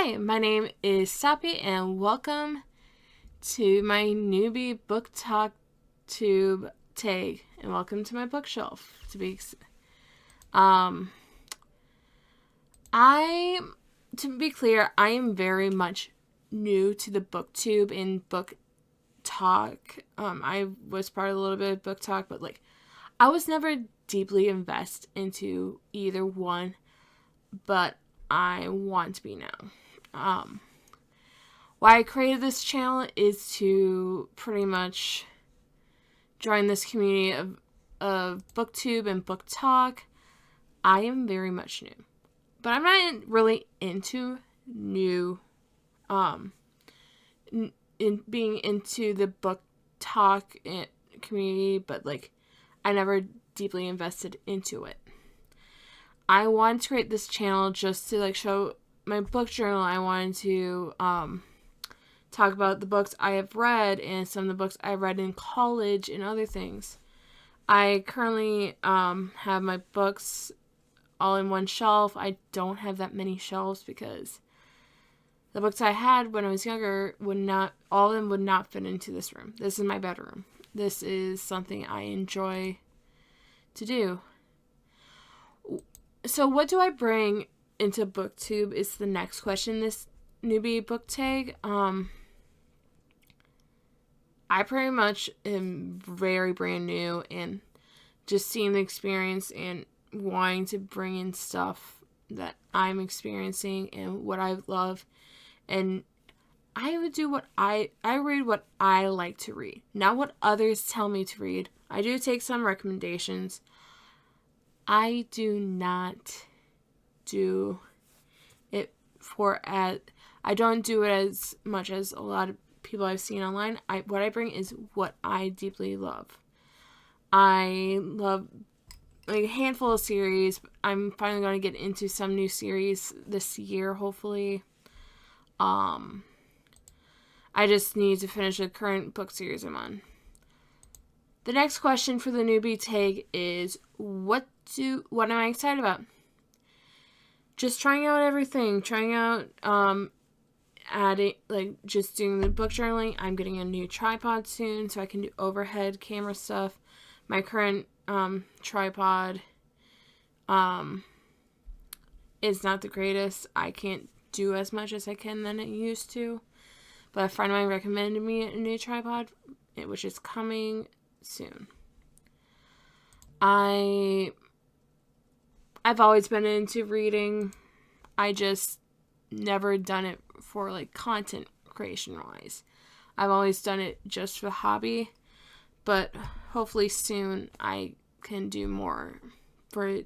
Hi, my name is Stoppy, and welcome to my newbie book talk tube tag, and welcome to my bookshelf. To be clear, I am very much new to the booktube and book talk. I was part of a little bit of book talk, but I was never deeply invested into either one, but I want to be now. Why I created this channel is to pretty much join this community of booktube and book talk. I am very much new, but I'm not really into new, in being into the book talk community, but I never deeply invested into it. I wanted to create this channel just to show my book journal. I wanted to talk about the books I have read and some of the books I read in college and other things. I currently have my books all in one shelf. I don't have that many shelves because the books I had when I was younger all of them would not fit into this room. This is my bedroom. This is something I enjoy to do. So what do I bring into BookTube is the next question, this newbie book tag. I pretty much am very brand new and just seeing the experience and wanting to bring in stuff that I'm experiencing and what I love. And I would do I read what I like to read, not what others tell me to read. I do take some recommendations. I do not do it I don't do it as much as a lot of people I've seen online. What I bring is what I deeply love. I love a handful of series. I'm finally going to get into some new series this year, hopefully. I just need to finish the current book series I'm on. The next question for the newbie tag is, what am I excited about? Just trying out everything. Trying out adding just doing the book journaling. I'm getting a new tripod soon so I can do overhead camera stuff. My current tripod is not the greatest. I can't do as much as I can than it used to. But a friend of mine recommended me a new tripod, which is coming soon. I've always been into reading. I just never done it for content creation wise. I've always done it just for hobby, but hopefully soon I can do more for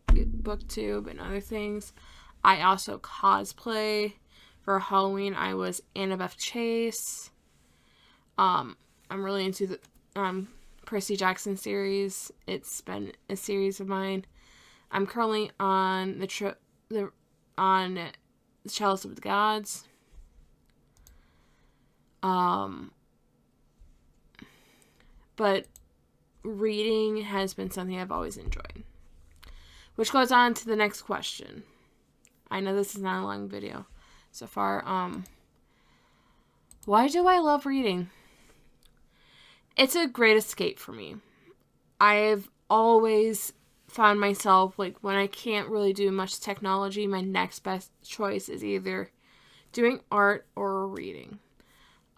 BookTube and other things. I also cosplay. For Halloween, I was Annabeth Chase. I'm really into the Percy Jackson series. It's been a series of mine. I'm currently on the Chalice of the Gods. But reading has been something I've always enjoyed. Which goes on to the next question. I know this is not a long video so far. Why do I love reading? It's a great escape for me. I've always found myself, when I can't really do much technology, my next best choice is either doing art or reading.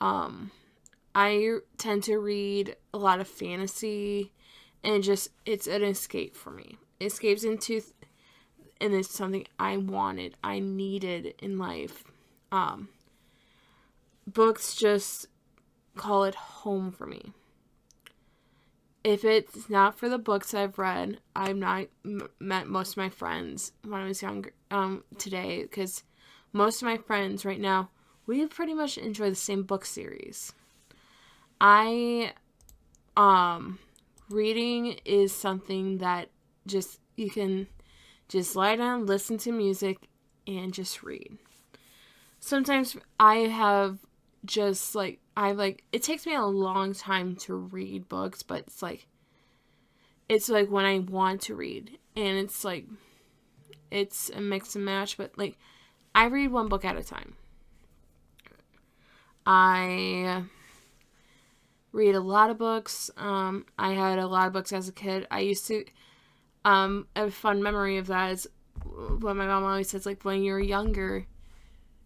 I tend to read a lot of fantasy, and it's an escape for me. It escapes into, and it's something I needed in life. Books just call it home for me. If it's not for the books I've read, I've not met most of my friends when I was younger today, because most of my friends right now, we pretty much enjoy the same book series. Reading is something that you can just lie down, listen to music, and just read. Sometimes it takes me a long time to read books, but it's when I want to read, and it's a mix and match, but I read one book at a time. I read a lot of books. I had a lot of books as a kid. I used to, a fun memory of that is what my mom always says, like, when you were younger,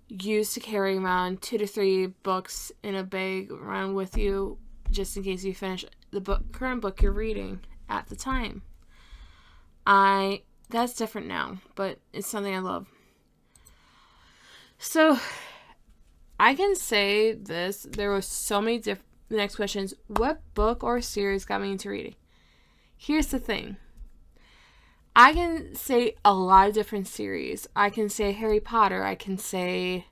you used to carry around 2 to 3 books in a bag around with you just in case you finish the current book you're reading at the time. That's different now, but it's something I love. So, I can say this, there were so many the next question is, what book or series got me into reading? Here's the thing. I can say a lot of different series. I can say Harry Potter. I can say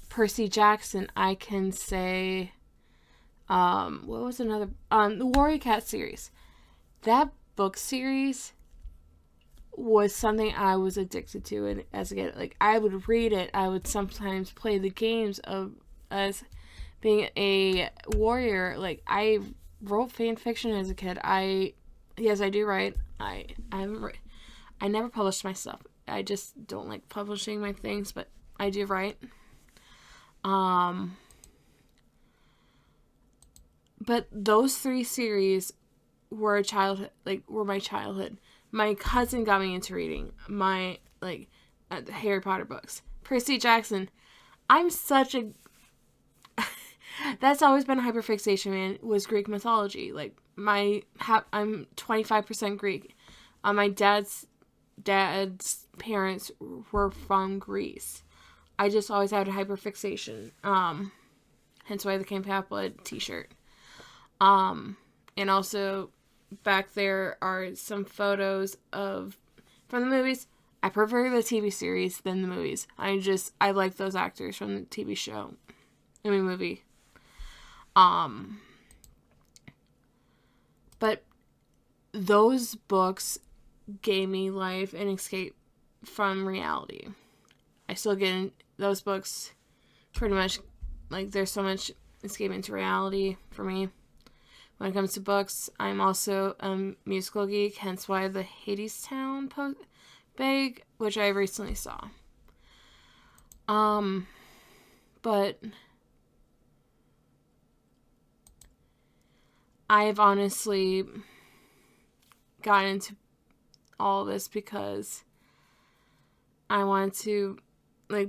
Percy Jackson. I can say, what was another? The Warrior Cat series. That book series was something I was addicted to, and as a kid, like, I would read it. I would sometimes play the games of as being a warrior. Like, I wrote fan fiction as a kid. Yes, I do write. I never published my stuff. I just don't like publishing my things, but I do write. But those 3 series were my childhood. My cousin got me into reading my, the Harry Potter books. Percy Jackson. I'm such a... That's always been a hyperfixation, man, was Greek mythology. Like, I'm 25% Greek. My dad's parents were from Greece. I just always had a hyperfixation. Hence why the Camp Half-Blood t-shirt. And also, back there are some photos from the movies. I prefer the TV series than the movies. I like those actors from the TV show. Movie. But those books gave me life and escape from reality. I still get in those books pretty much, like, there's so much escape into reality for me. When it comes to books, I'm also a musical geek, hence why the Hadestown bag, which I recently saw. But I've honestly gotten into all this because I wanted to,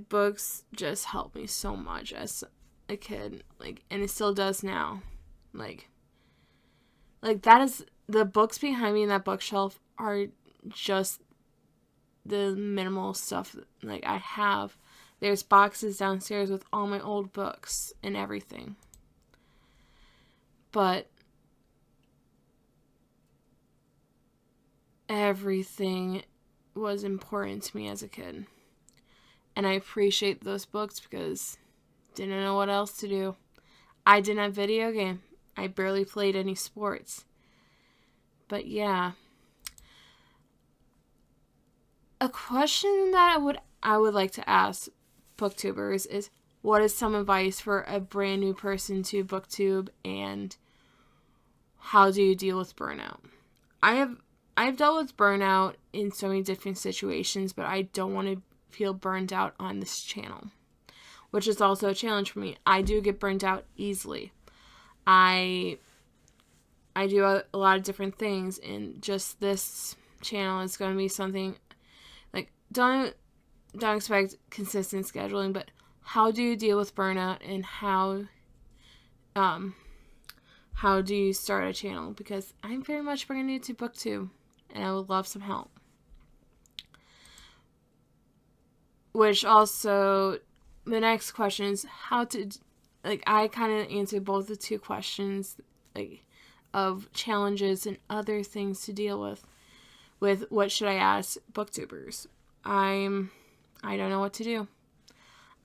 books just helped me so much as a kid, and it still does now. That is, the books behind me in that bookshelf are just the minimal stuff, I have. There's boxes downstairs with all my old books and everything. But everything was important to me as a kid. And I appreciate those books because didn't know what else to do. I didn't have video game. I barely played any sports. But yeah. A question that I would like to ask booktubers is, what is some advice for a brand new person to booktube, and how do you deal with burnout? I've dealt with burnout in so many different situations, but I don't want to feel burned out on this channel, which is also a challenge for me. I do get burned out easily. I do a lot of different things, and just this channel is going to be something, don't expect consistent scheduling, but how do you deal with burnout, and how do you start a channel? Because I'm very much brand new to Booktube, and I would love some help. Which also, the next question is how to, I kind of answered both the 2 questions, of challenges and other things to deal with what should I ask booktubers. I don't know what to do.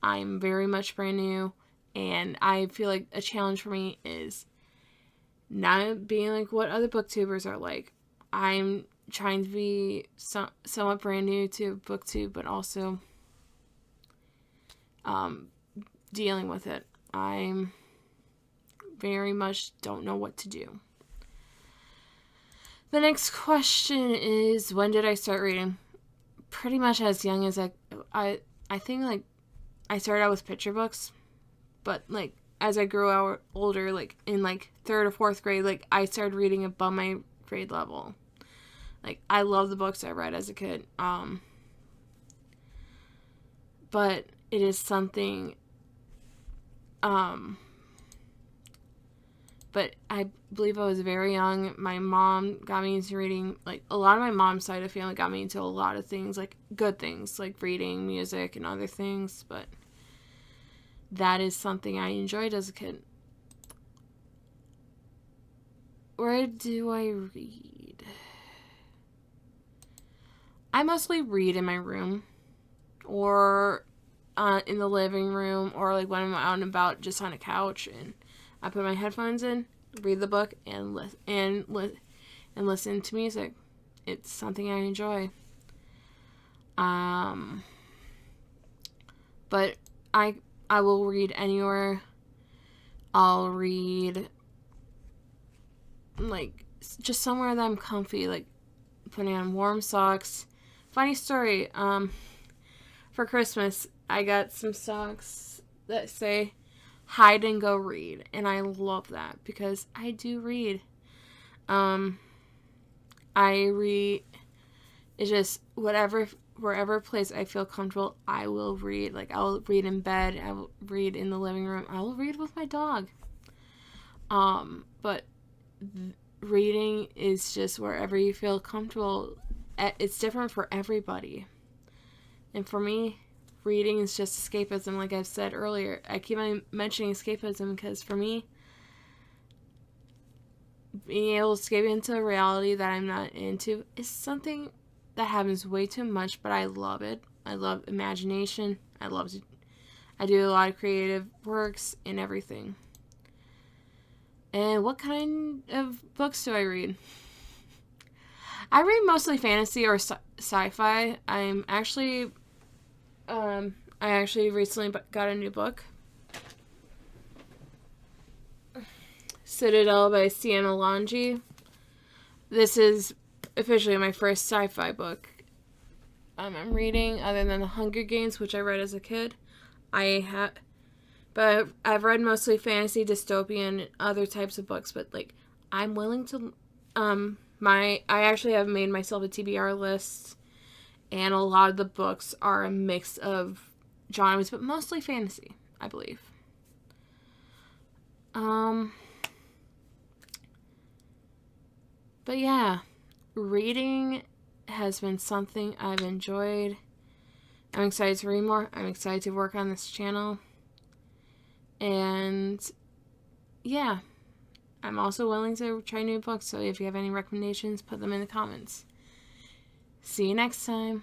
I'm very much brand new, and I feel like a challenge for me is not being like what other booktubers are like. I'm trying to be somewhat brand new to Booktube, but also dealing with it. I'm very much don't know what to do. The next question is, when did I start reading? Pretty much as young as I think I started out with picture books, but like as I grew out older, like in like 3rd or 4th grade, like I started reading above my grade level. Like I love the books I read as a kid. But it is something, but I believe I was very young. My mom got me into reading, like a lot of my mom's side of the family got me into a lot of things, like good things, like reading, music, and other things, but that is something I enjoyed as a kid. Where do I read? I mostly read in my room, or in the living room, or like when I'm out and about just on a couch and I put my headphones in, read the book, and listen to music. It's something I enjoy. But I will read anywhere. I'll read like just somewhere that I'm comfy, like putting on warm socks. Funny story, for Christmas I got some socks that say hide and go read, and I love that because I do read. I read, it's just wherever place I feel comfortable, I will read. Like I'll read in bed, I will read in the living room, I will read with my dog. But reading is just wherever you feel comfortable. It's different for everybody. And for me, reading is just escapism, like I've said earlier. I keep on mentioning escapism because for me, being able to escape into a reality that I'm not into is something that happens way too much, but I love it. I love imagination. I do a lot of creative works and everything. And what kind of books do I read? I read mostly fantasy or sci-fi. I actually recently got a new book. Citadel by Sienna Longi. This is officially my first sci-fi book I'm reading, other than The Hunger Games, which I read as a kid. But I've read mostly fantasy, dystopian, and other types of books. But like, I'm willing to. I actually have made myself a TBR list, and a lot of the books are a mix of genres, but mostly fantasy, I believe. But yeah, reading has been something I've enjoyed. I'm excited to read more. I'm excited to work on this channel. And yeah, I'm also willing to try new books. So if you have any recommendations, put them in the comments. See you next time.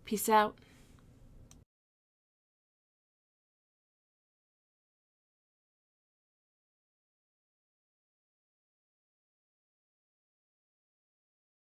Peace out.